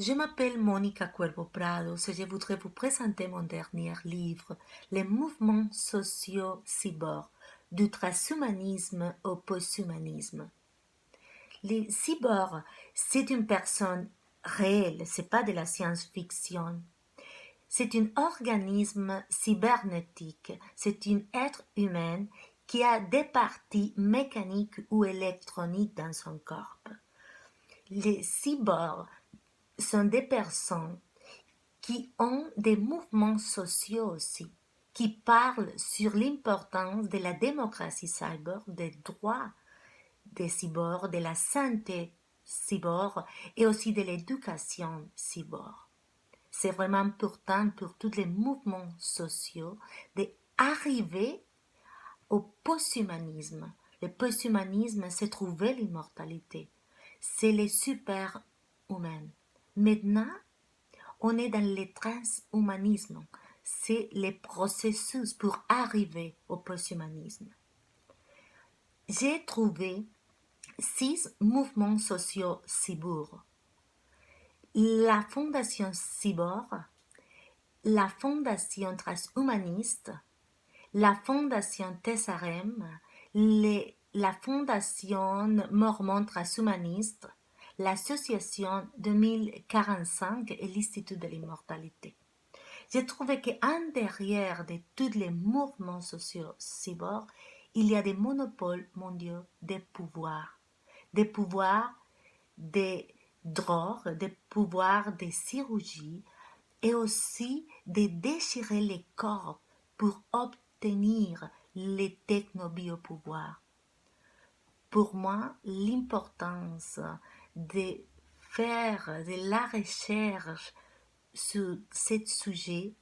Je m'appelle Monica Cuervo Prados et je voudrais vous présenter mon dernier livre, Les mouvements sociaux cyborgs, du transhumanisme au posthumanisme. Les cyborgs, c'est une personne réelle, c'est pas de la science-fiction. C'est un organisme cybernétique, c'est un être humain qui a des parties mécaniques ou électroniques dans son corps. Les cyborgs sont des personnes qui ont des mouvements sociaux aussi, qui parlent sur l'importance de la démocratie cyber, des droits des cyborgs, de la santé cyber et aussi de l'éducation cyber. C'est vraiment important pour tous les mouvements sociaux d'arriver au posthumanisme. Le posthumanisme, c'est trouver l'immortalité. C'est les super-humains. Maintenant, on est dans le transhumanisme. C'est les processus pour arriver au posthumanisme. J'ai trouvé 6 mouvements sociaux cyborgs. La Fondation Cyborg, la Fondation Transhumaniste, la Fondation Tessarem, la Fondation Mormon Transhumaniste, l'Association 2045 et l'Institut de l'immortalité. J'ai trouvé qu'en derrière de tous les mouvements sociaux cyborgs, il y a des monopoles mondiaux des pouvoirs des drogues, des pouvoirs de chirurgie et aussi de déchirer les corps pour obtenir les technobiopouvoirs. Pour moi, l'importance de faire de la recherche sur ce sujet,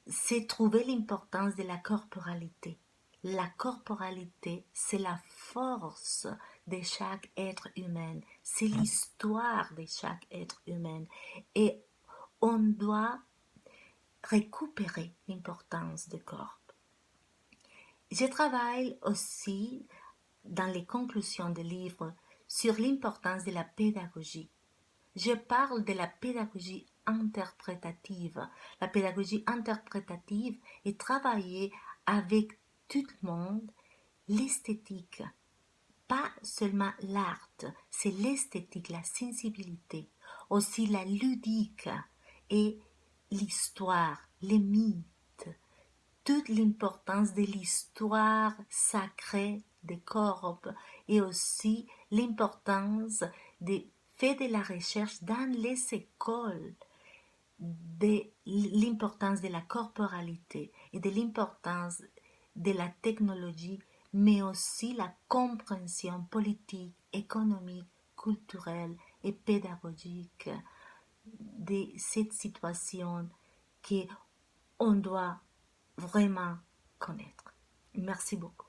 c'est trouver l'importance de la corporalité. La corporalité, c'est la force de chaque être humain, c'est l'histoire de chaque être humain. Et on doit récupérer l'importance du corps. Je travaille aussi dans les conclusions des livres sur l'importance de la pédagogie. Je parle de la pédagogie interprétative. La pédagogie interprétative est travailler avec tout le monde l'esthétique, pas seulement l'art, c'est l'esthétique, la sensibilité, aussi la ludique et l'histoire, les mythes, toute l'importance de l'histoire sacrée des corps et aussi l'importance de faire de la recherche dans les écoles de l'importance de la corporalité et de l'importance de la technologie, mais aussi la compréhension politique, économique, culturelle et pédagogique de cette situation qu'on doit vraiment connaître. Merci beaucoup.